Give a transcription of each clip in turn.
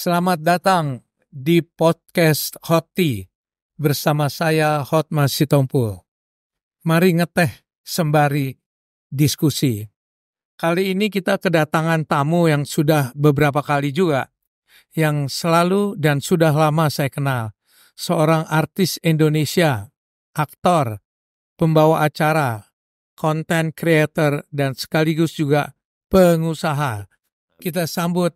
Selamat datang di podcast Hoti bersama saya Hotmas Sitompul. Mari ngeteh sembari diskusi. Kali ini kita kedatangan tamu yang sudah beberapa kali juga, yang selalu dan sudah lama saya kenal. Seorang artis Indonesia, aktor, pembawa acara, content creator, dan sekaligus juga pengusaha. Kita sambut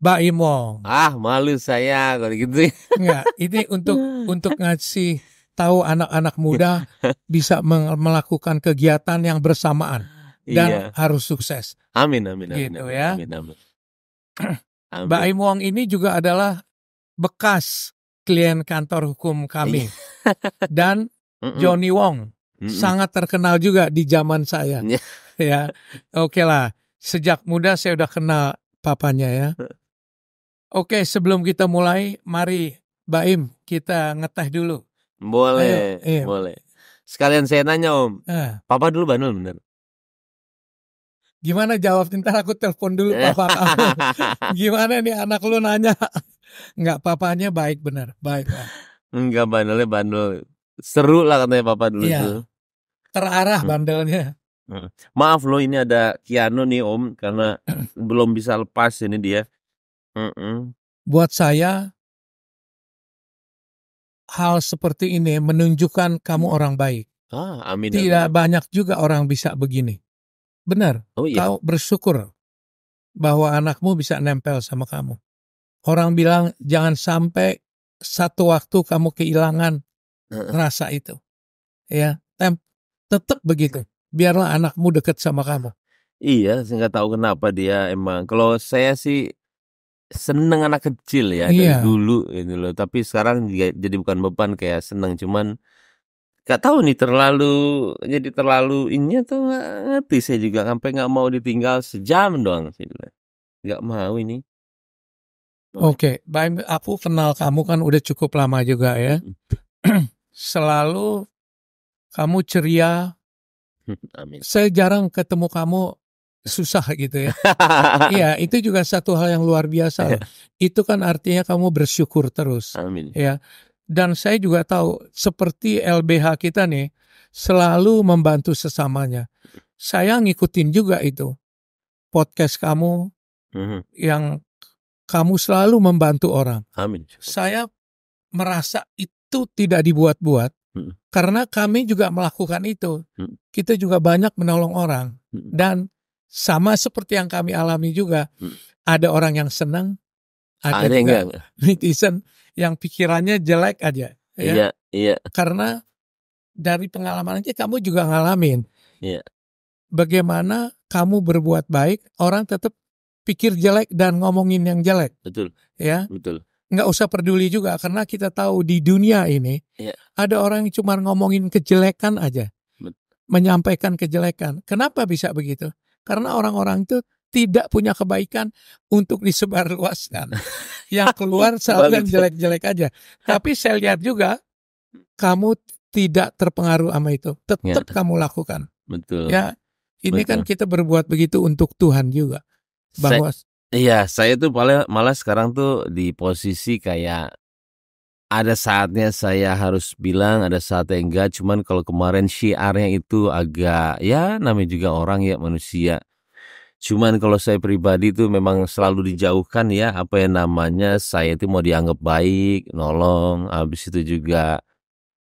Mbak Imong. Malu saya kalau gitu. Enggak, ini untuk ngasih tahu anak-anak muda bisa melakukan kegiatan yang bersamaan dan Iya. harus sukses. Amin. Gitu ya. Amin. Mbak Imong ini juga adalah bekas klien kantor hukum kami. Dan Johnny Wong sangat terkenal juga di zaman saya. Ya, oke lah. Sejak muda saya udah kenal papanya ya. Oke, sebelum kita mulai, mari Mbak Im, kita ngeteh dulu. Boleh, Ayo, boleh. Sekalian saya nanya Om, Papa dulu bandel bener? Gimana jawab? Ntar aku telepon dulu papa kamu. Gimana nih anak lu nanya? Enggak, papanya baik bener, baik lah. Enggak, bandelnya bandel. Seru lah katanya Papa dulu Iya, tuh. terarah bandelnya. Maaf loh, ini ada Kiano nih Om, karena belum bisa lepas ini dia. Buat saya, hal seperti ini menunjukkan kamu orang baik. Amin. Tidak banyak juga orang bisa begini. Benar, Iya. kau bersyukur bahwa anakmu bisa nempel sama kamu. Orang bilang jangan sampai satu waktu kamu kehilangan rasa itu. Ya, tetap begitu. Biarlah anakmu dekat sama kamu. Iya, saya nggak tahu kenapa dia emang. Kalau saya sih seneng anak kecil ya dari dulu gitu loh. Tapi sekarang jadi bukan beban, kayak seneng. Cuman nggak tahu nih terlalu ini atau nggak ngerti. Saya juga sampai nggak mau ditinggal sejam doang sih. Nggak mau ini. Oke, baik. Aku kenal kamu kan udah cukup lama juga ya. Selalu kamu ceria. Amin. Saya jarang ketemu kamu susah gitu ya. Iya, itu juga satu hal yang luar biasa. Itu kan artinya kamu bersyukur terus. Amin. Ya. Dan saya juga tahu seperti LBH kita nih selalu membantu sesamanya. Saya ngikutin juga itu podcast kamu yang kamu selalu membantu orang. Amin. Saya merasa itu tidak dibuat-buat karena kami juga melakukan itu. Kita juga banyak menolong orang dan sama seperti yang kami alami juga, ada orang yang senang, ada juga netizen yang pikirannya jelek aja. Ya? Iya. Karena dari pengalaman aja kamu juga ngalamin. Iya. Bagaimana kamu berbuat baik, orang tetap pikir jelek dan ngomongin yang jelek. Betul. Ya. Betul. Nggak usah peduli juga karena kita tahu di dunia ini ada orang yang cuma ngomongin kejelekan aja, menyampaikan kejelekan. Kenapa bisa begitu? Karena orang-orang itu tidak punya kebaikan untuk disebarluaskan. Yang keluar selalu yang jelek-jelek aja. Tapi saya lihat juga kamu tidak terpengaruh sama itu. Tetap kamu lakukan. Betul. Ya, ini kan kita berbuat begitu untuk Tuhan juga. Bahwa saya tuh malah sekarang tuh di posisi kayak ada saatnya saya harus bilang, ada saatnya enggak. Cuman kalau kemarin syiarnya itu agak, ya namanya juga orang ya, manusia. Cuman kalau saya pribadi tuh memang selalu dijauhkan ya, apa yang namanya saya itu mau dianggap baik, nolong, habis itu juga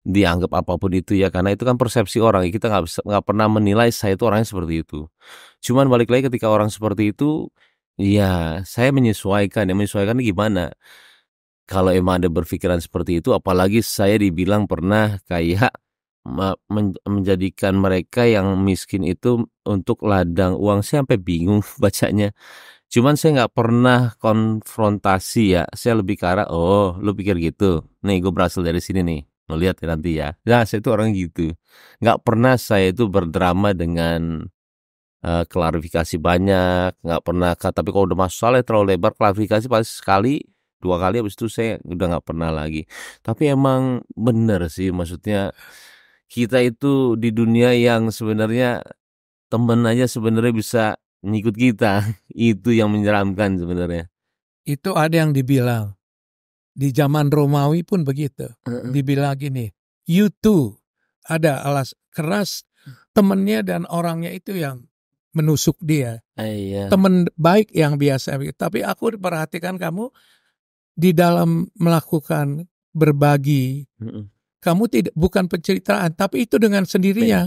dianggap apapun itu ya, karena itu kan persepsi orang. Kita nggak pernah menilai saya itu orangnya seperti itu. Cuman balik lagi ketika orang seperti itu, ya saya menyesuaikan. Yang menyesuaikan gimana? Kalau emang ada berpikiran seperti itu, apalagi saya dibilang pernah kayak menjadikan mereka yang miskin itu untuk ladang uang. Saya sampai bingung bacanya. Cuman saya nggak pernah konfrontasi ya. Saya lebih ke arah, lu pikir gitu. Nih gue berhasil dari sini nih. Lo lihat ya nanti ya. Nah saya itu orang gitu. Nggak pernah saya itu berdrama dengan klarifikasi banyak. Nggak pernah. Tapi kalau udah masalah terlalu lebar, klarifikasi pasti sekali 2 kali, habis itu saya udah nggak pernah lagi. Tapi emang bener sih, maksudnya kita itu di dunia yang sebenarnya temen aja sebenarnya bisa ngikut kita. Itu yang menyeramkan sebenarnya. Itu ada yang dibilang di zaman Romawi pun begitu. Dibilang gini, you too. Ada alas keras temennya dan orangnya itu yang menusuk dia. Iya. Teman baik yang biasa. Tapi aku perhatikan kamu di dalam melakukan berbagi. Kamu bukan pencitraan, tapi itu dengan sendirinya.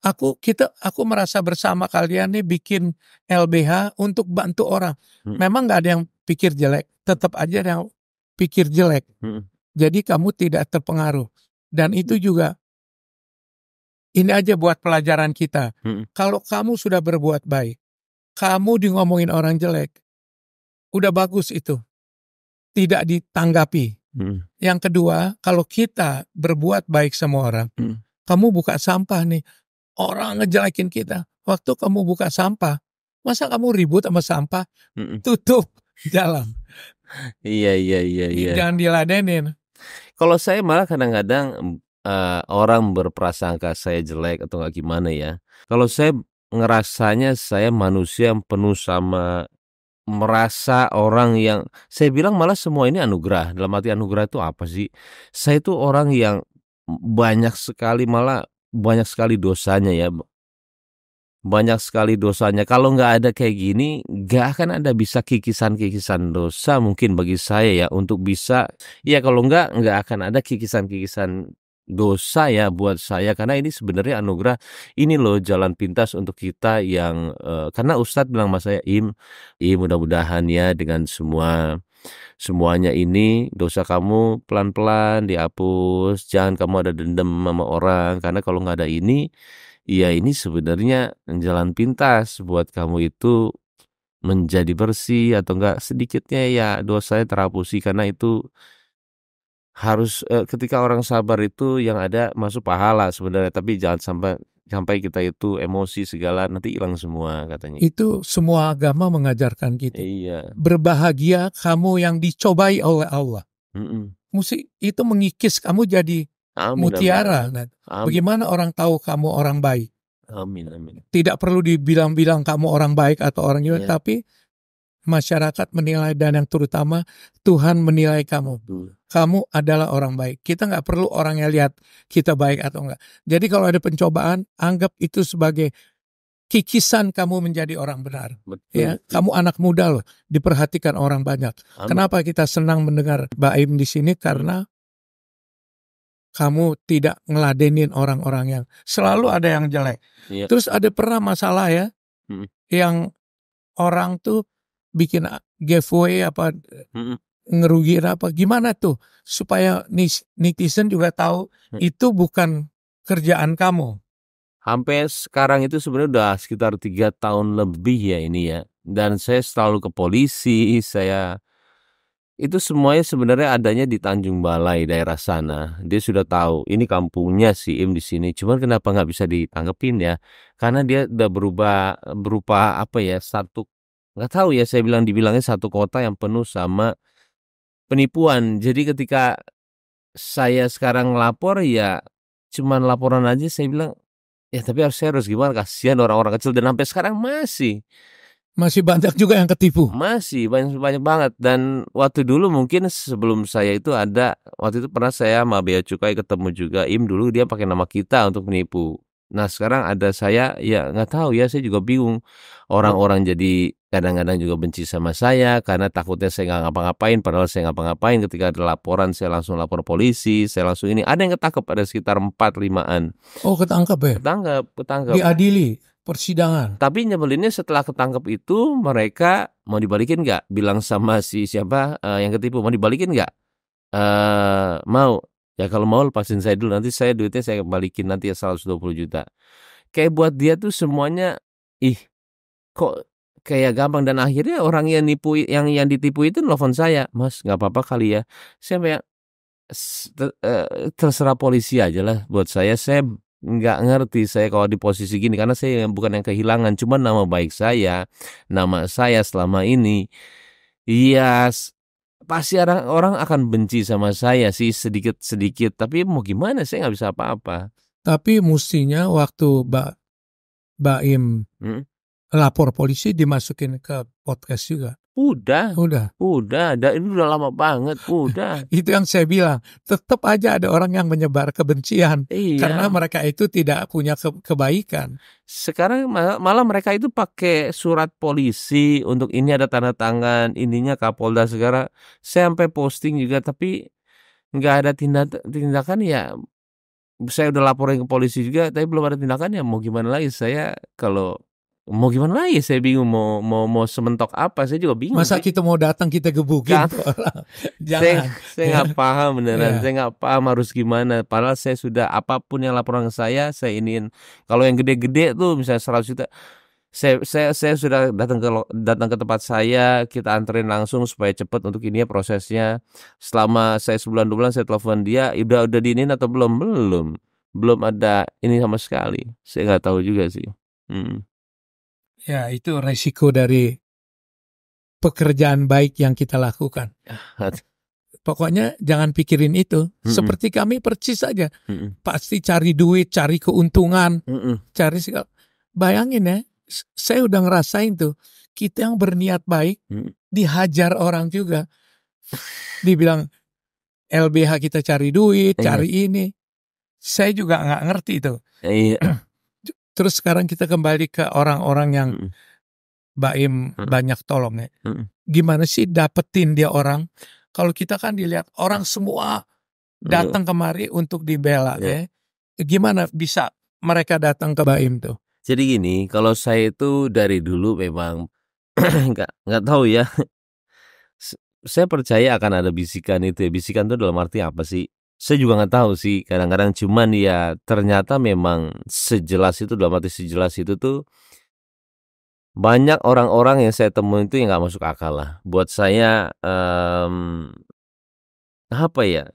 Aku merasa bersama kalian nih bikin LBH untuk bantu orang. Memang nggak ada yang pikir jelek, tetap aja ada yang pikir jelek. Jadi kamu tidak terpengaruh. Dan itu juga ini aja buat pelajaran kita. Kalau kamu sudah berbuat baik, kamu di ngomongin orang jelek, udah bagus itu. Tidak ditanggapi. Yang kedua, kalau kita berbuat baik sama orang, kamu buka sampah nih, orang ngejelekin kita. Waktu kamu buka sampah, masa kamu ribut sama sampah? Tutup jalan. Iya. Jangan diladenin. Kalau saya malah kadang-kadang orang berprasangka saya jelek atau nggak gimana ya. Kalau saya ngerasanya saya manusia yang penuh sama merasa orang yang saya bilang malah semua ini anugerah. Dalam arti anugerah itu apa sih? Saya itu orang yang banyak sekali dosanya ya. Banyak sekali dosanya. Kalau nggak ada kayak gini, nggak akan ada bisa kikisan-kikisan dosa mungkin bagi saya ya untuk bisa ya kalau nggak akan ada kikisan-kikisan dosa ya buat saya karena ini sebenarnya anugerah. Ini loh jalan pintas untuk kita yang karena Ustadz bilang sama saya, Im mudah-mudahan ya dengan semuanya ini dosa kamu pelan-pelan dihapus, jangan kamu ada dendam sama orang karena kalau nggak ada ini ya ini sebenarnya jalan pintas buat kamu itu menjadi bersih atau enggak sedikitnya ya dosanya terhapusi karena itu harus ketika orang sabar itu yang ada masuk pahala sebenarnya tapi jangan sampai kita itu emosi segala nanti hilang semua katanya. Itu semua agama mengajarkan gitu. Iya. Berbahagia kamu yang dicobai oleh Allah. Itu mengikis kamu jadi mutiara. Amin. Bagaimana orang tahu kamu orang baik? Amin. Tidak perlu dibilang-bilang kamu orang baik atau orang jelek, tapi masyarakat menilai dan yang terutama Tuhan menilai kamu. Kamu adalah orang baik. Kita nggak perlu orang yang lihat kita baik atau enggak. Jadi kalau ada pencobaan, anggap itu sebagai kikisan kamu menjadi orang benar. Betul. Ya, kamu anak muda loh, diperhatikan orang banyak. Amin. Kenapa kita senang mendengar Baim di sini? Karena kamu tidak ngeladenin orang-orang yang selalu ada yang jelek. Iya. Terus ada pernah masalah ya, yang orang tuh bikin giveaway apa, ngerugiin apa, gimana tuh supaya netizen juga tahu itu bukan kerjaan kamu. Sampai sekarang itu sebenarnya udah sekitar 3 tahun lebih ya ini ya. Dan saya selalu ke polisi, itu semuanya sebenarnya adanya di Tanjung Balai daerah sana. Dia sudah tahu ini kampungnya si Im di sini. Cuman kenapa nggak bisa ditanggepin ya? Karena dia udah berupa apa ya nggak tahu ya saya dibilangnya satu kota yang penuh sama penipuan. Jadi ketika saya sekarang lapor ya cuman laporan aja saya bilang ya tapi saya harus gimana kasihan orang-orang kecil dan sampai sekarang masih banyak juga yang ketipu. Masih banyak banget dan waktu dulu mungkin sebelum saya itu waktu itu pernah saya sama Bea Cukai ketemu juga Im dulu dia pakai nama kita untuk menipu. Nah sekarang ada saya ya nggak tahu ya saya juga bingung orang-orang jadi kadang-kadang juga benci sama saya karena takutnya saya nggak ngapa-ngapain padahal saya ngapa-ngapain ketika ada laporan saya langsung lapor polisi saya langsung ini ada yang ketangkep ada sekitar 4-5-an. Oh ketangkep ya? Ketangkep. Diadili persidangan. Tapi nyebelinnya setelah ketangkep itu mereka mau dibalikin nggak? Bilang sama si siapa yang ketipu mau dibalikin nggak? Mau. Ya kalau mau lepasin saya dulu nanti duitnya saya balikin nanti ya 120 juta. Kayak buat dia tuh semuanya kok kayak gampang dan akhirnya orang yang nipu yang ditipu itu nelfon saya, "Mas, nggak apa-apa kali ya." Saya kayak terserah polisi aja lah buat saya nggak ngerti saya kalau di posisi gini karena saya bukan yang kehilangan cuman nama baik saya, nama saya selama ini. Iya, pasti orang akan benci sama saya sih sedikit-sedikit tapi mau gimana saya nggak bisa apa-apa. Tapi mestinya waktu Baim lapor polisi dimasukin ke podcast juga. Udah, dan ini udah lama banget, udah. Itu yang saya bilang, tetap aja ada orang yang menyebar kebencian karena Iya. mereka itu tidak punya kebaikan. Sekarang malah mereka itu pakai surat polisi untuk ini ada tanda tangan ininya Kapolda segala. Saya sampai posting juga tapi nggak ada tindakan ya. Saya udah laporin ke polisi juga tapi belum ada tindakan ya mau gimana lagi saya mau gimana lagi saya bingung mau sementok apa saya juga bingung Masa sih. kita mau datang kita gebukin tuh orang? Jangan. Saya nggak paham beneran, Ya. saya nggak paham harus gimana. Padahal saya sudah apapun yang laporan ke saya iniin. Kalau yang gede-gede tuh misalnya 100 juta, saya sudah datang ke tempat saya, kita anterin langsung supaya cepat untuk ini ya prosesnya. Selama saya sebulan 2 bulan saya telepon dia, udah diinin atau belum ada ini sama sekali. Saya nggak tahu juga sih. Ya, itu resiko dari pekerjaan baik yang kita lakukan. Pokoknya jangan pikirin itu. Seperti kami persis saja. Pasti cari duit, cari keuntungan, cari segala. Bayangin ya, saya udah ngerasain tuh. Kita yang berniat baik, dihajar orang juga. Dibilang LBH kita cari duit, cari ini. Saya juga nggak ngerti itu. Terus sekarang kita kembali ke orang-orang yang Baim banyak tolong ya. Gimana sih dapetin dia orang? Kalau kita kan dilihat orang semua datang kemari untuk dibela ya. Gimana bisa mereka datang ke Baim tuh? Jadi gini, kalau saya itu dari dulu memang nggak tahu ya. Saya percaya akan ada bisikan itu ya. Bisikan itu dalam arti apa sih? Saya juga nggak tahu sih. Kadang-kadang cuman ya ternyata memang sejelas itu dalam arti sejelas itu tuh banyak orang-orang yang saya temuin itu yang nggak masuk akal lah. Buat saya apa ya?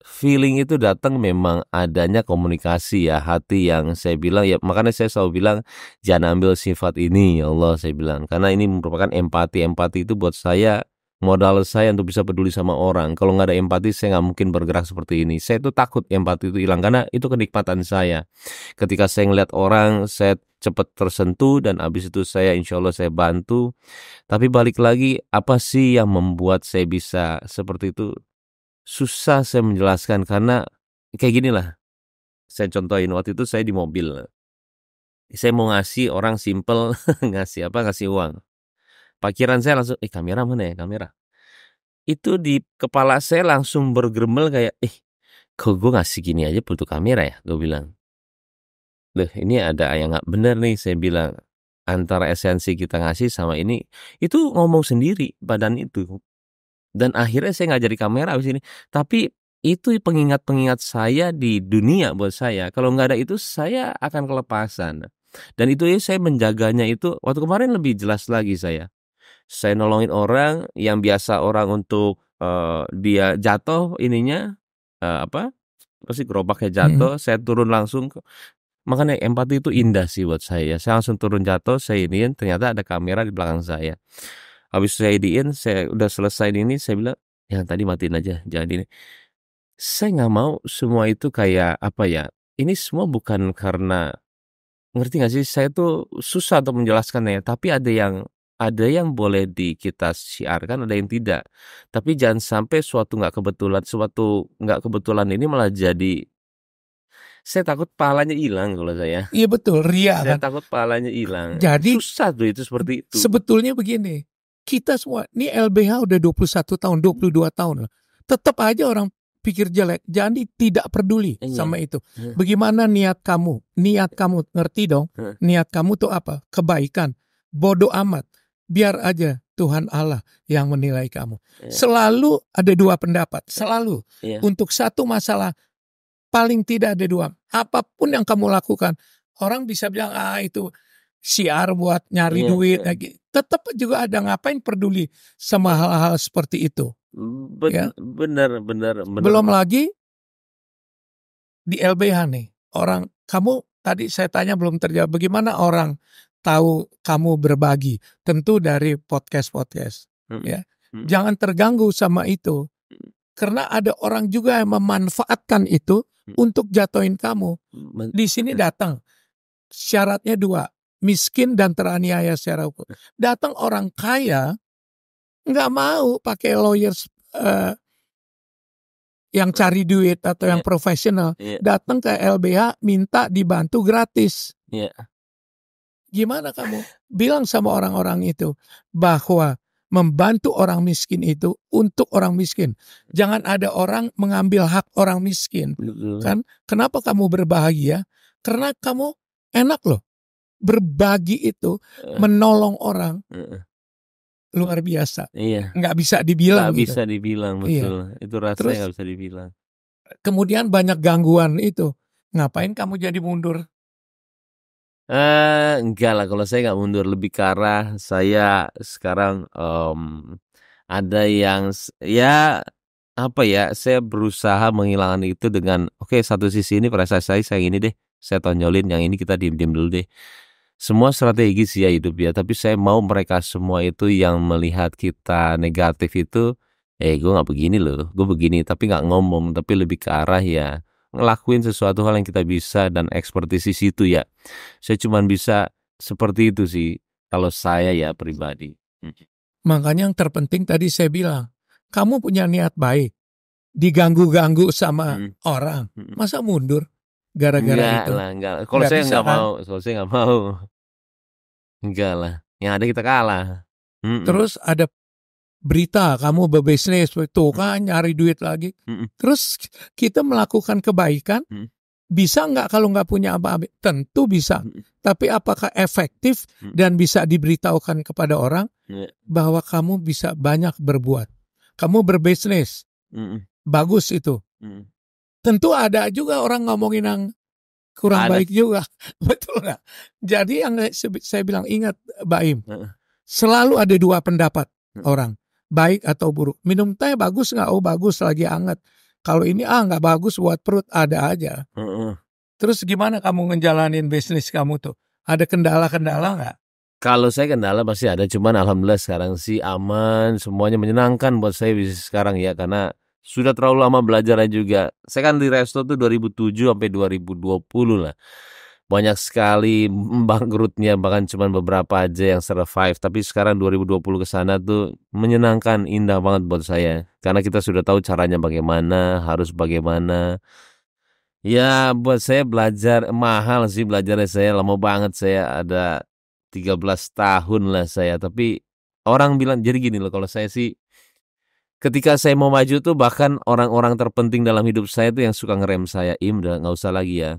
Feeling itu datang memang adanya komunikasi ya, hati yang saya bilang ya makanya saya selalu bilang jangan ambil sifat ini ya Allah saya bilang karena ini merupakan empati itu buat saya modal saya untuk bisa peduli sama orang. Kalau nggak ada empati saya nggak mungkin bergerak seperti ini. Saya tuh takut empati itu hilang karena itu kenikmatan saya. Ketika saya ngeliat orang saya cepat tersentuh dan abis itu saya insya Allah saya bantu. Tapi balik lagi apa sih yang membuat saya bisa seperti itu? Susah saya menjelaskan karena kayak gini lah. Saya contohin waktu itu saya di mobil. Saya mau ngasih orang simple ngasih uang. Pikiran saya langsung kamera mana ya kamera. Itu di kepala saya langsung bergeremel kayak kok gue ngasih gini aja butuh kamera ya gue bilang. Loh ini ada yang gak bener nih saya bilang. Antara esensi kita ngasih sama ini itu ngomong sendiri badan itu. Dan akhirnya saya nggak jadi kamera abis ini. Tapi itu pengingat-pengingat saya di dunia buat saya. Kalau nggak ada itu saya akan kelepasan. Dan itu ya saya menjaganya itu waktu kemarin lebih jelas lagi saya. Saya nolongin orang yang biasa orang untuk dia jatuh ininya apa sih gerobaknya jatuh, saya turun langsung. Makanya empati itu indah sih buat saya. Saya langsung turun jatuh, saya iniin ternyata ada kamera di belakang saya. Habis saya idiin, saya udah selesai ini, saya bilang, yang tadi matiin aja, jangan ini. Saya nggak mau semua itu kayak apa ya? Ini semua bukan karena ngerti nggak sih? Saya tuh susah untuk menjelaskannya. Tapi ada yang boleh kita siarkan, ada yang tidak. Tapi jangan sampai suatu nggak kebetulan ini malah jadi. Saya takut pahalanya hilang kalau saya. Iya betul, ria Saya kan. takut pahalanya hilang. Jadi susah tuh itu seperti itu. Sebetulnya begini. Kita semua, ini LBH udah 21 tahun, 22 tahun. Tetap aja orang pikir jelek. Jadi tidak peduli sama itu. Bagaimana niat kamu? Niat kamu, ngerti dong? Niat kamu tuh apa? Kebaikan. Bodoh amat. Biar aja Tuhan Allah yang menilai kamu. Selalu ada dua pendapat. Selalu. Untuk satu masalah, paling tidak ada dua. Apapun yang kamu lakukan, orang bisa bilang, itu siar buat nyari duit lagi. Tetap juga ada ngapain peduli sama hal-hal seperti itu. Benar. Belum lagi di LBH nih. Orang kamu tadi saya tanya belum terjawab. Bagaimana orang tahu kamu berbagi? Tentu dari podcast. Ya. Jangan terganggu sama itu. Karena ada orang juga yang memanfaatkan itu untuk jatuhin kamu. Di sini datang. Syaratnya dua. miskin dan teraniaya secara hukum. Datang orang kaya nggak mau pakai lawyers yang cari duit atau yang profesional. Datang ke LBH minta dibantu gratis. Gimana kamu bilang sama orang-orang itu bahwa membantu orang miskin itu untuk orang miskin. Jangan ada orang mengambil hak orang miskin. Kan? Kenapa kamu berbahagia? Karena kamu enak loh. Berbagi itu, menolong orang. Luar biasa. Nggak bisa dibilang. Nggak bisa dibilang, betul. Itu rasanya nggak bisa dibilang. Kemudian banyak gangguan itu. Ngapain kamu jadi mundur? Enggak lah, kalau saya nggak mundur, lebih ke arah saya sekarang ada yang saya berusaha menghilangkan itu dengan satu sisi ini perasaan saya ini deh, saya tonjolin, yang ini kita diem dulu deh. Semua strategi sih ya hidup ya, tapi saya mau mereka semua itu yang melihat kita negatif itu, gue nggak begini loh, gue begini, tapi nggak ngomong, tapi lebih ke arah ya ngelakuin sesuatu hal yang kita bisa dan ekspertis di situ ya. Saya cuma bisa seperti itu sih kalau saya ya pribadi. Makanya yang terpenting tadi saya bilang, kamu punya niat baik, diganggu-ganggu sama orang, masa mundur gara-gara itu? Enggak lah. Kalau saya nggak mau, enggak lah. Yang ada kita kalah. Terus ada berita kamu berbisnis tuh kan nyari duit lagi. Terus kita melakukan kebaikan, bisa nggak kalau nggak punya apa-apa? Tentu bisa. Tapi apakah efektif dan bisa diberitahukan kepada orang bahwa kamu bisa banyak berbuat? Kamu berbisnis, bagus itu. Tentu ada juga orang ngomongin yang kurang baik juga, betul nggak? Jadi yang saya bilang, ingat Baim, selalu ada dua pendapat orang. Baik atau buruk. Minum teh bagus nggak? Oh bagus, lagi hangat. Kalau ini nggak bagus buat perut, ada aja. Terus gimana kamu ngejalanin bisnis kamu tuh? Ada kendala-kendala nggak? Kalau saya kendala pasti ada, cuman alhamdulillah sekarang sih aman, semuanya menyenangkan buat saya bisnis sekarang ya, karena sudah terlalu lama belajarnya juga. Saya kan di resto tuh 2007 sampai 2020 lah. Banyak sekali bangkrutnya, bahkan cuma beberapa aja yang survive. Tapi sekarang 2020 ke sana tuh menyenangkan, indah banget buat saya. Karena kita sudah tahu caranya bagaimana, harus bagaimana. Ya buat saya belajar, mahal sih belajarnya saya, lama banget saya, ada 13 tahun lah saya. Tapi orang bilang, jadi gini loh, kalau saya sih, ketika saya mau maju tuh bahkan orang-orang terpenting dalam hidup saya tuh yang suka ngerem saya, udah nggak usah lagi ya.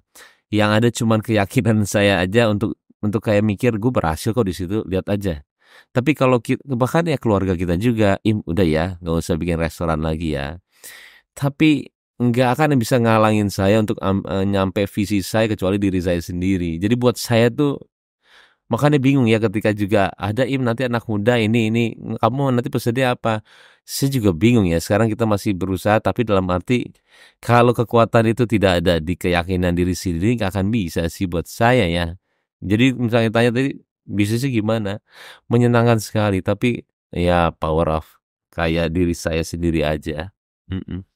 Yang ada cuman keyakinan saya aja untuk kayak mikir gue berhasil kok di situ, lihat aja. Tapi kalau bahkan ya keluarga kita juga, udah ya nggak usah bikin restoran lagi ya. Tapi nggak akan bisa ngalangin saya untuk nyampe visi saya kecuali diri saya sendiri. Jadi buat saya tuh makanya bingung ya ketika juga ada nanti anak muda ini kamu nanti pesannya apa? Saya juga bingung ya. Sekarang kita masih berusaha, tapi dalam arti kalau kekuatan itu tidak ada di keyakinan diri sendiri, nggak akan bisa sih buat saya ya. Jadi misalnya tanya tadi bisnisnya gimana? Menyenangkan sekali, tapi ya power of kayak diri saya sendiri aja.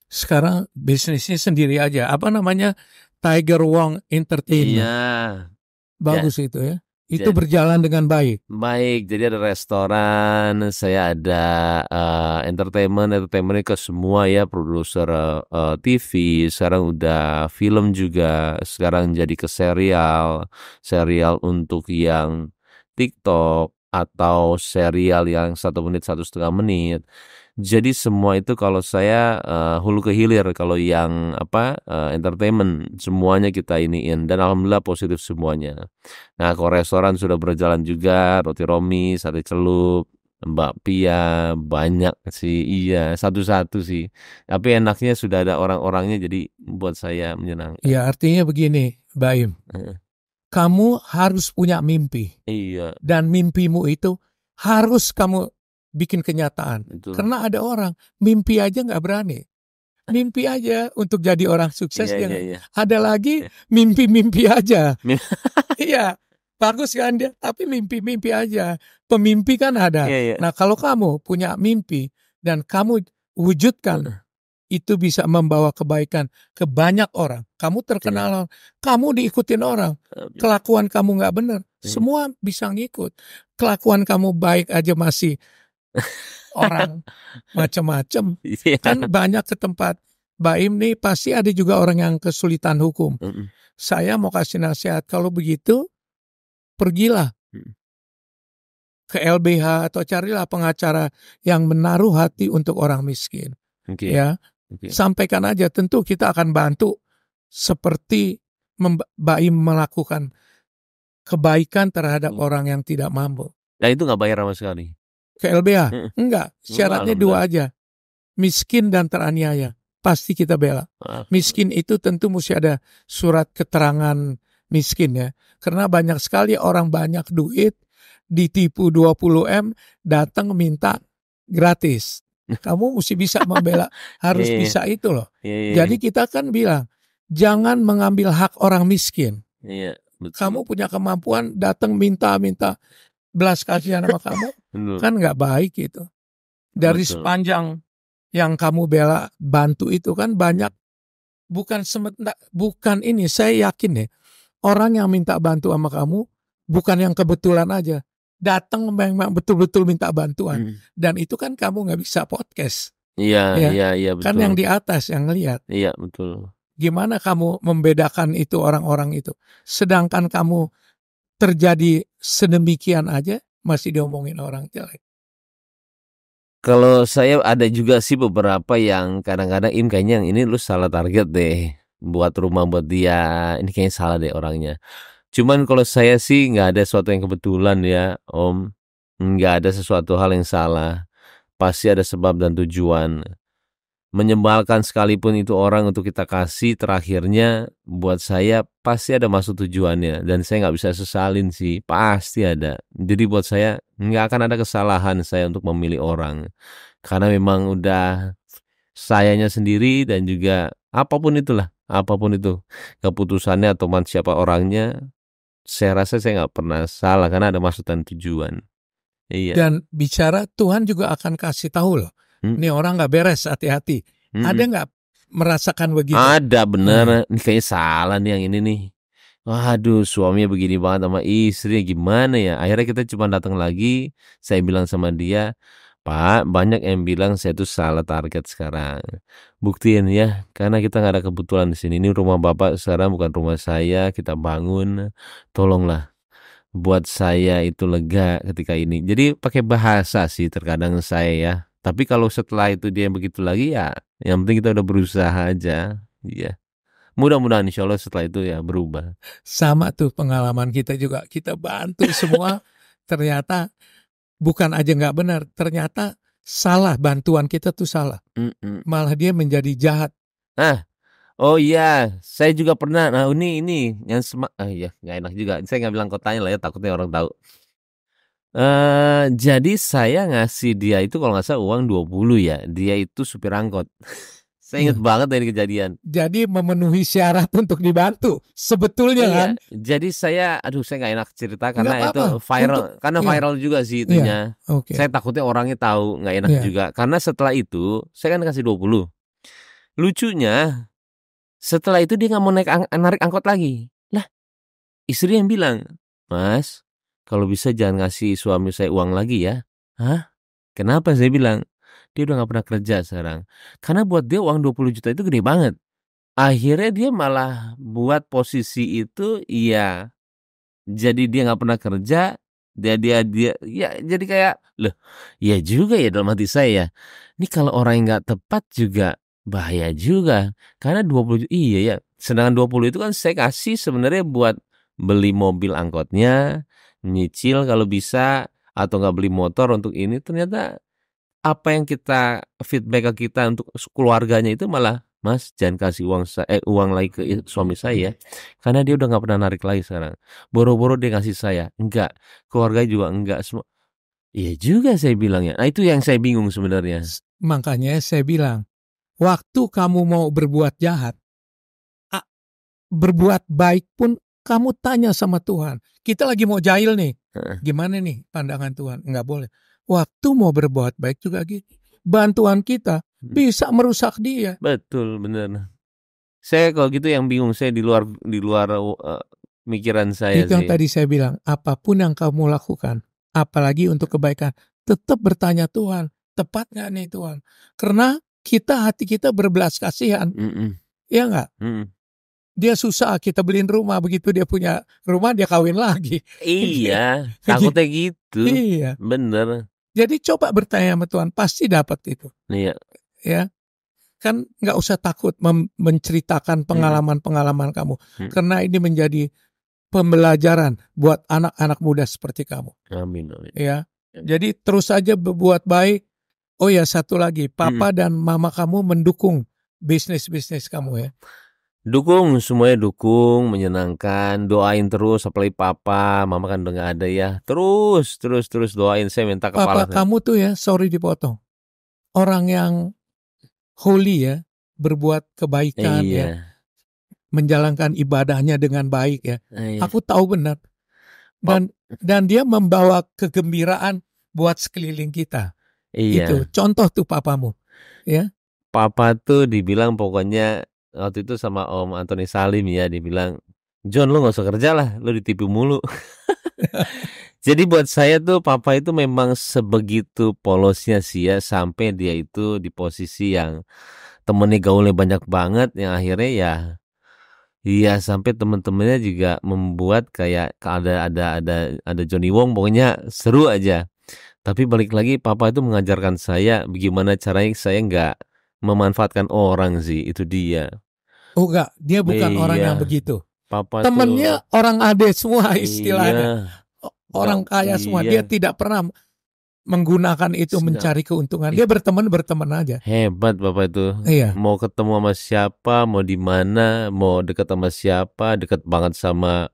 Sekarang bisnisnya sendiri aja. Apa namanya? Tiger Wong Entertainment. Iya. Bagus itu ya. Itu berjalan dengan baik. Baik, jadi ada restoran, saya ada entertainment ke semua ya, produser TV, sekarang udah film juga, sekarang jadi ke serial untuk yang TikTok atau serial yang 1 menit 1,5 menit. Jadi semua itu kalau saya hulu ke hilir, kalau yang entertainment semuanya kita iniin, dan alhamdulillah positif semuanya. Nah, kalau restoran sudah berjalan juga, Roti Romi, Sate Celup, Mbak Pia, banyak sih, iya satu-satu sih. Tapi enaknya sudah ada orang-orangnya, jadi buat saya menyenangkan. Ya artinya begini, Baim, kamu harus punya mimpi. Iya. Dan mimpimu itu harus kamu bikin kenyataan. Betul. Karena ada orang mimpi aja nggak berani. Mimpi aja untuk jadi orang sukses. Iya. Ada lagi mimpi-mimpi aja. Iya, bagus kan dia. Tapi mimpi-mimpi aja. Pemimpi kan ada. Iya. Nah kalau kamu punya mimpi dan kamu wujudkan itu bisa membawa kebaikan ke banyak orang. Kamu terkenal, kamu diikutin orang. Kelakuan kamu nggak benar, semua bisa ngikut. Kelakuan kamu baik aja masih orang macam-macam. Iya. Kan banyak ke tempat Baim nih, pasti ada juga orang yang kesulitan hukum. Saya mau kasih nasihat, kalau begitu pergilah ke LBH atau carilah pengacara yang menaruh hati untuk orang miskin. Ya, sampaikan aja. Tentu kita akan bantu seperti Baim melakukan kebaikan terhadap orang yang tidak mampu. Nah itu nggak bayar sama sekali. Ke LBH? Enggak. Syaratnya dua aja. Miskin dan teraniaya. Pasti kita bela. Miskin itu tentu mesti ada surat keterangan miskin ya. Karena banyak sekali orang banyak duit, ditipu 20M, datang minta gratis. Kamu mesti bisa membela, harus bisa itu loh. Jadi kita kan bilang, jangan mengambil hak orang miskin. Kamu punya kemampuan, datang minta belas kasihan sama kamu, kan nggak baik itu. Dari sepanjang yang kamu bela bantu itu kan banyak, bukan ini, saya yakin deh, orang yang minta bantu sama kamu bukan yang kebetulan aja, datang memang betul-betul minta bantuan, dan itu kan kamu nggak bisa podcast. Iya betul. Kan yang di atas yang lihat. Iya betul. Gimana kamu membedakan itu orang-orang itu? Sedangkan kamu terjadi sedemikian aja masih diomongin orang jelek. Kalau saya ada juga sih beberapa yang kadang-kadang kayaknya yang ini lu salah target deh, buat rumah buat dia, ini kayaknya salah deh orangnya. Cuman kalau saya sih nggak ada sesuatu yang kebetulan ya Om, nggak ada sesuatu hal yang salah, pasti ada sebab dan tujuan. Menyebalkan sekalipun itu orang untuk kita kasih, terakhirnya buat saya pasti ada maksud tujuannya, dan saya nggak bisa sesalin sih, pasti ada. Jadi buat saya nggak akan ada kesalahan saya untuk memilih orang, karena memang udah sayanya sendiri, dan juga apapun itu keputusannya atau siapa orangnya, saya rasa saya nggak pernah salah karena ada maksud dan tujuan. Iya. Dan bicara Tuhan juga akan kasih tahu loh. Ini orang nggak beres, hati-hati. Ada nggak merasakan begitu? Ada, bener. Ini kayaknya salah nih yang ini nih. Waduh, suaminya begini banget sama istri, gimana ya? Akhirnya kita cuma datang lagi, saya bilang sama dia, Pak, banyak yang bilang saya tuh salah target sekarang. Buktiin ya, karena kita nggak ada kebetulan di sini. Ini rumah Bapak sekarang bukan rumah saya, kita bangun. Tolonglah buat saya itu lega ketika ini. Jadi pakai bahasa sih terkadang saya ya. Tapi kalau setelah itu dia begitu lagi ya, yang penting kita udah berusaha aja. Iya. Mudah-mudahan insya Allah setelah itu ya berubah. Sama tuh pengalaman kita juga. Kita bantu semua, ternyata bukan aja nggak benar, ternyata salah, bantuan kita tuh salah. Malah dia menjadi jahat. Oh iya, saya juga pernah. Nah ini yang iya nggak enak juga. Saya nggak bilang kotanya lah ya, takutnya orang tahu. Jadi saya ngasih dia itu kalau nggak salah uang 20 ya. Dia itu supir angkot. Saya ingat banget dari kejadian. Jadi memenuhi syarat untuk dibantu sebetulnya kan. Jadi saya nggak enak cerita karena itu viral. Karena viral juga sih itunya. Saya takutnya orangnya tahu, nggak enak juga. Karena setelah itu saya kan kasih 20. Lucunya setelah itu dia nggak mau narik angkot lagi. Lah, istri yang bilang, Mas, kalau bisa jangan ngasih suami saya uang lagi ya. Hah? Kenapa? Saya bilang, dia udah gak pernah kerja sekarang. Karena buat dia uang 20 juta itu gede banget. Akhirnya dia malah buat posisi itu, iya. Jadi dia gak pernah kerja, dia ya jadi kayak, loh, ya juga ya dalam hati saya. Ini kalau orang yang gak tepat juga bahaya juga. Karena 20 juta, iya ya. Sedangkan 20 itu kan saya kasih sebenarnya buat beli mobil angkotnya, nyicil kalau bisa, atau nggak beli motor untuk ini. Ternyata apa yang kita feedback ke kita untuk keluarganya itu malah, Mas jangan kasih uang lagi ke suami saya, karena dia udah nggak pernah narik lagi sekarang. Boro-boro dia ngasih saya, enggak, keluarga juga enggak, semua. Iya juga saya bilangnya. Nah itu yang saya bingung sebenarnya. Makanya saya bilang, waktu kamu mau berbuat jahat, berbuat baik pun kamu tanya sama Tuhan. Kita lagi mau jahil nih. Gimana nih pandangan Tuhan? Enggak boleh. Waktu mau berbuat baik juga gitu. bantuan kita bisa merusak dia. Betul, benar. Saya kalau gitu yang bingung, saya di luar mikiran saya Itu yang sih. tadi saya bilang, apapun yang kamu lakukan, apalagi untuk kebaikan, tetap bertanya Tuhan, tepat nggak nih Tuhan? Karena hati kita berbelas kasihan, ya nggak? Dia susah, kita beliin rumah, begitu dia punya rumah dia kawin lagi. Iya, takutnya gitu. Iya. Bener. Jadi coba bertanya sama Tuhan, pasti dapat itu. Iya. Ya, kan nggak usah takut menceritakan pengalaman-pengalaman kamu, karena ini menjadi pembelajaran buat anak-anak muda seperti kamu. Amin, amin. Ya, jadi terus saja berbuat baik. Oh ya, satu lagi, papa dan mama kamu mendukung bisnis kamu ya. Dukung, semuanya dukung, menyenangkan, doain terus, apalagi papa, mama kan udah gak ada ya. Terus doain, saya minta kepala. Papa kamu tuh ya, sorry dipotong, orang yang holy ya, berbuat kebaikan ya, menjalankan ibadahnya dengan baik ya. Aku tahu benar. Dan dia membawa kegembiraan buat sekeliling kita. Itu contoh tuh papamu, ya. Papa tuh dibilang pokoknya waktu itu sama Om Antoni Salim ya, dibilang, John lu gak usah kerja lah, lu ditipu mulu. Jadi buat saya tuh papa itu memang sebegitu polosnya sih ya, sampai dia itu di posisi yang temennya gaulnya banyak banget, yang akhirnya ya sampai temen-temennya juga membuat kayak ada Johnny Wong, pokoknya seru aja. Tapi balik lagi papa itu mengajarkan saya bagaimana caranya saya nggak memanfaatkan orang sih, itu dia. Oh enggak, dia bukan orang yang begitu. Papa temennya tuh, orang ade semua istilahnya. Orang kaya semua. Dia tidak pernah menggunakan itu mencari keuntungan. Dia berteman aja. Hebat Bapak itu. Iya. Mau ketemu sama siapa, mau di mana, mau dekat sama siapa, dekat banget sama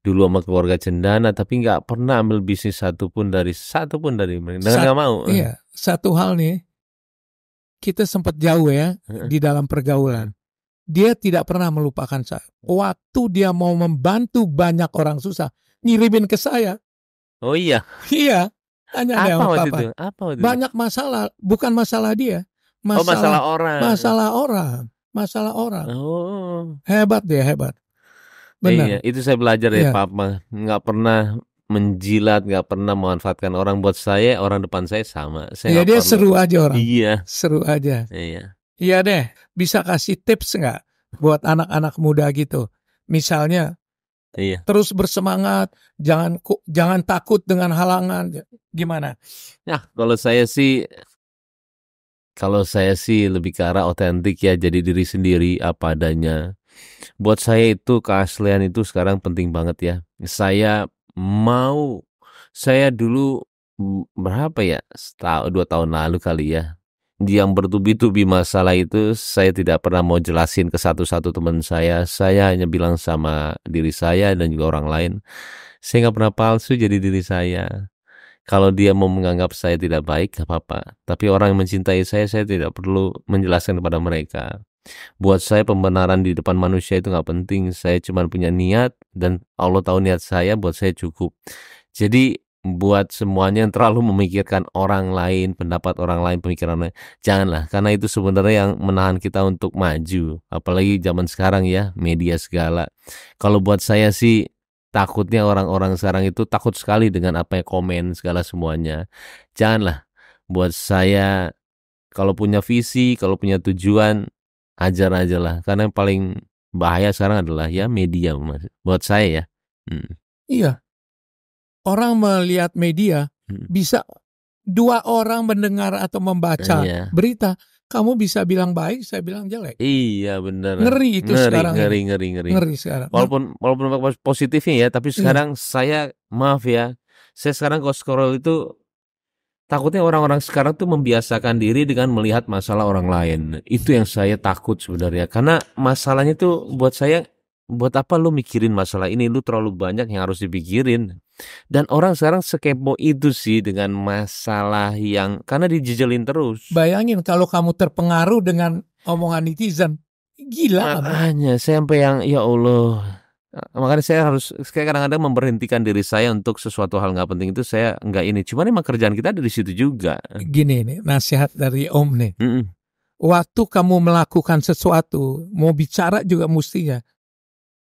dulu sama keluarga Cendana, tapi nggak pernah ambil bisnis satupun dari mereka. Nggak mau. Iya, satu hal nih, kita sempat jauh ya di dalam pergaulan. Dia tidak pernah melupakan saya. Waktu dia mau membantu banyak orang susah, ngirimin ke saya. Oh iya. Iya. Tanya deh sama papa. Apa waktu itu? Banyak masalah, bukan masalah dia. Masalah orang. Masalah orang. Oh. Hebat dia, hebat. Benar. Iya, itu saya belajar dari papa. Nggak pernah menjilat, nggak pernah memanfaatkan orang. Buat saya, orang depan saya sama. Iya, dia seru aja orang. Iya. Seru aja. Iya. Iya deh, bisa kasih tips nggak buat anak-anak muda gitu? Misalnya, terus bersemangat, jangan takut dengan halangan. Gimana? Nah, kalau saya sih lebih ke arah otentik ya, jadi diri sendiri apa adanya. Buat saya itu keaslian itu sekarang penting banget ya. Saya dulu berapa ya, 2 tahun lalu kali ya, yang bertubi-tubi masalah itu saya tidak pernah mau jelasin ke satu-satu teman saya hanya bilang sama diri saya dan juga orang lain, saya nggak pernah palsu jadi diri saya. Kalau dia mau menganggap saya tidak baik, gak apa-apa. Tapi orang yang mencintai saya tidak perlu menjelaskan kepada mereka. Buat saya pembenaran di depan manusia itu gak penting. Saya cuma punya niat dan Allah tahu niat saya, buat saya cukup. Jadi buat semuanya yang terlalu memikirkan orang lain, pendapat orang lain, pemikiran lain, janganlah. Karena itu sebenarnya yang menahan kita untuk maju. Apalagi zaman sekarang ya, media segala. Kalau buat saya sih, takutnya orang-orang sekarang itu takut sekali dengan apa yang komen segala semuanya. Janganlah. Buat saya, kalau punya visi, kalau punya tujuan, ajar aja lah. Karena yang paling bahaya sekarang adalah ya media, Mas. Buat saya ya. Iya. Orang melihat media, bisa 2 orang mendengar atau membaca berita. Kamu bisa bilang baik, saya bilang jelek. Iya benar. Ngeri itu sekarang. Ngeri sekarang. Walaupun positifnya ya, tapi sekarang saya maaf ya, saya sekarang kalau scroll itu takutnya orang-orang sekarang tuh membiasakan diri dengan melihat masalah orang lain. Itu yang saya takut sebenarnya. Karena masalahnya tuh buat saya, buat apa lu mikirin masalah ini? Lu terlalu banyak yang harus dipikirin. Dan orang sekarang sekepo itu sih dengan masalah yang karena dijejelin terus. Bayangin kalau kamu terpengaruh dengan omongan netizen, gila. Makanya saya sampai yang ya Allah, Makanya saya kadang-kadang memberhentikan diri saya untuk sesuatu hal nggak penting itu saya nggak ini. Cuman emang kerjaan kita ada di situ juga. Gini nih, nasihat dari Om nih. Mm-mm. Waktu kamu melakukan sesuatu, mau bicara juga mestinya,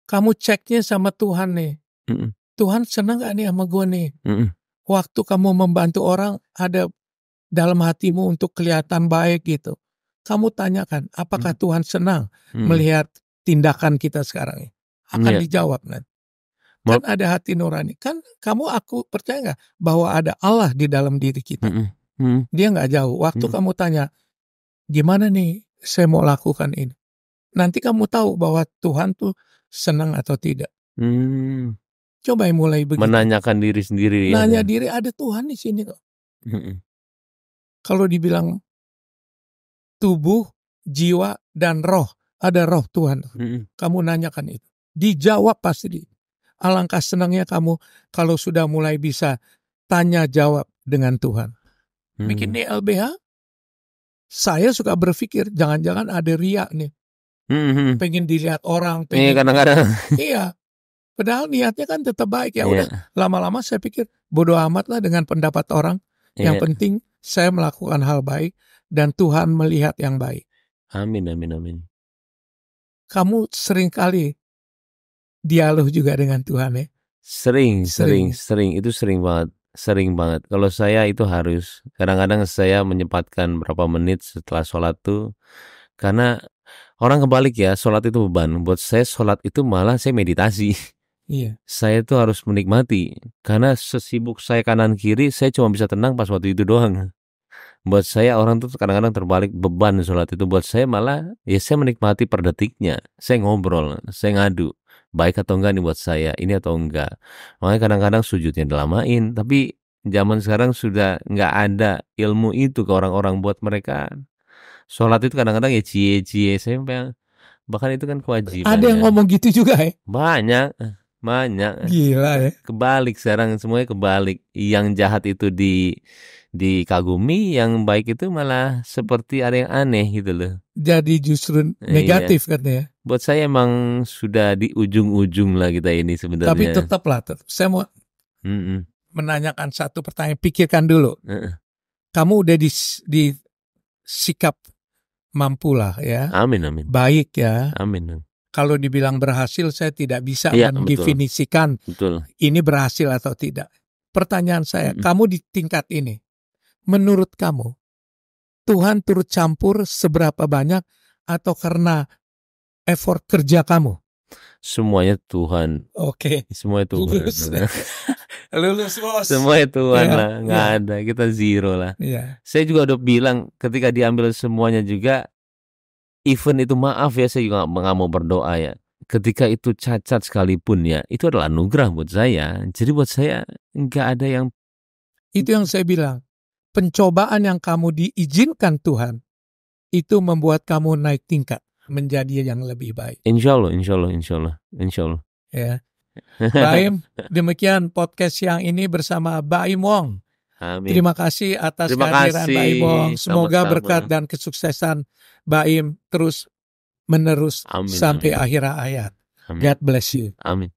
kamu ceknya sama Tuhan nih. Mm-mm. Tuhan senang gak nih sama gue nih? Mm-mm. Waktu kamu membantu orang, ada dalam hatimu untuk kelihatan baik gitu. Kamu tanyakan, apakah Tuhan senang melihat tindakan kita sekarang ini? Akan Iya. dijawab nanti. Kan ada hati nurani. Kan aku percaya gak bahwa ada Allah di dalam diri kita? Dia gak jauh. Waktu kamu tanya, gimana nih saya mau lakukan ini? Nanti kamu tahu bahwa Tuhan tuh senang atau tidak. Coba mulai begitu. Menanyakan diri sendiri. Nanya diri, ada Tuhan di sini kok. Kalau dibilang tubuh, jiwa, dan roh, ada roh Tuhan. Kamu nanyakan itu. Dijawab pasti. Alangkah senangnya kamu kalau sudah mulai bisa tanya jawab dengan Tuhan. Bikin di LBH, saya suka berpikir jangan-jangan ada riak nih. Pengen dilihat orang. Iya kadang-kadang. Iya. Padahal niatnya kan tetap baik. Ya udah, lama-lama saya pikir bodoh amat lah dengan pendapat orang. Yang penting saya melakukan hal baik dan Tuhan melihat yang baik. Amin. Kamu sering kali dialog juga dengan Tuhan ya? Sering. Itu sering banget. Kalau saya itu harus, kadang-kadang saya menyempatkan berapa menit setelah sholat tuh, karena orang kebalik ya, sholat itu beban. Buat saya sholat itu malah saya meditasi. Iya. Saya tuh harus menikmati, karena sesibuk saya kanan kiri, saya cuma bisa tenang pas waktu itu doang. Buat saya orang tuh kadang-kadang terbalik, beban sholat itu. Buat saya malah ya saya menikmati per detiknya. Saya ngobrol, saya ngadu, baik atau enggak nih buat saya, ini atau enggak. Makanya kadang-kadang sujudnya dilamain, tapi zaman sekarang sudah nggak ada ilmu itu ke orang-orang. Buat mereka sholat itu kadang-kadang ya cie-cie, bahkan itu kan kewajiban. Ada yang ngomong gitu juga ya? Banyak. Gila ya. Kebalik sekarang, semuanya kebalik. Yang jahat itu dikagumi, yang baik itu malah seperti ada yang aneh gitu loh. Jadi justru negatif katanya. Buat saya emang sudah di ujung-ujung lah kita ini sebenarnya. Tapi tetap saya mau menanyakan satu pertanyaan, pikirkan dulu. Kamu udah di sikap mampu lah ya. Amin. Baik ya. Amin. Kalau dibilang berhasil, saya tidak bisa mendefinisikan ini berhasil atau tidak. Pertanyaan saya, kamu di tingkat ini, menurut kamu, Tuhan turut campur seberapa banyak atau karena effort kerja kamu? Semuanya Tuhan. Oke. Semuanya Tuhan. Lulus bos. Semuanya Tuhan lah, nggak ada, kita zero lah. Saya juga udah bilang ketika diambil semuanya juga, even itu maaf ya, saya juga nggak mau berdoa ya. Ketika itu cacat sekalipun ya, itu adalah anugerah buat saya. Jadi buat saya nggak ada yang. Itu yang saya bilang. Pencobaan yang kamu diizinkan Tuhan, itu membuat kamu naik tingkat menjadi yang lebih baik. Insya Allah. Ya. Baim, demikian podcast yang ini bersama Baim Wong. Amin. Terima kasih atas kehadiran Baim Wong. Semoga berkat dan kesuksesan Baim terus menerus sampai akhir hayat. God bless you. Amin.